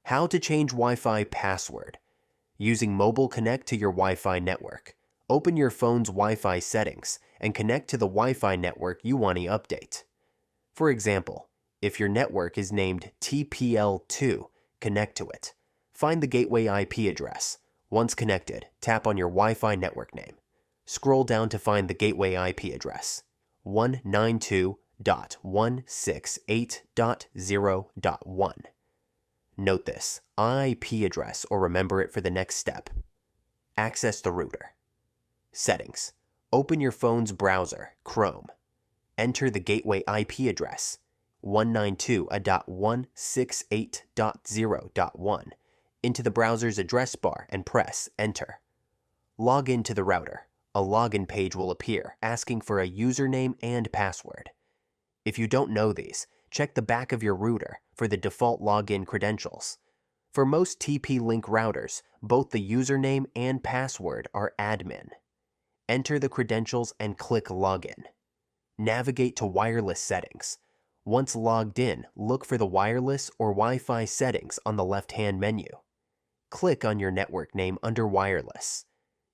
How to change Wi-Fi password. Using Mobile Connect to your Wi-Fi network. Open your phone's Wi-Fi settings and connect to the Wi-Fi network you want to update. For example, if your network is named TPL2, connect to it. Find the gateway IP address. Once connected, tap on your Wi-Fi network name. Scroll down to find the gateway IP address, 192.168.0.1. Note this IP address or remember it for the next step. Access the router. Settings. Open your phone's browser, Chrome. Enter the gateway IP address, 192.168.0.1, into the browser's address bar and press Enter. Log in to the router. A login page will appear asking for a username and password. If you don't know these, check the back of your router for the default login credentials. For most TP-Link routers, both the username and password are admin. Enter the credentials and click Login. Navigate to Wireless Settings. Once logged in, look for the wireless or Wi-Fi settings on the left-hand menu. Click on your network name under Wireless.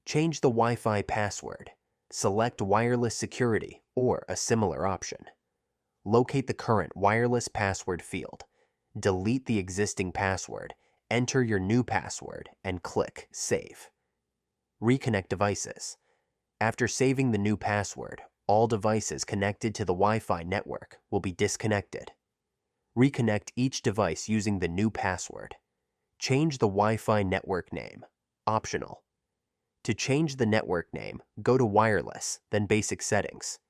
Change the Wi-Fi password. Select Wireless Security or a similar option. Locate the current wireless password field. Delete the existing password. Enter your new password and click Save. Reconnect devices. After saving the new password, all devices connected to the Wi-Fi network will be disconnected. Reconnect each device using the new password. Change the Wi-Fi network name. Optional. To change the network name, go to Wireless, then Basic Settings.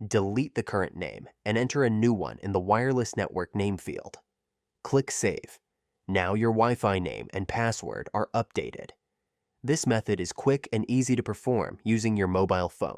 Delete the current name and enter a new one in the wireless network name field. Click Save. Now your Wi-Fi name and password are updated. This method is quick and easy to perform using your mobile phone.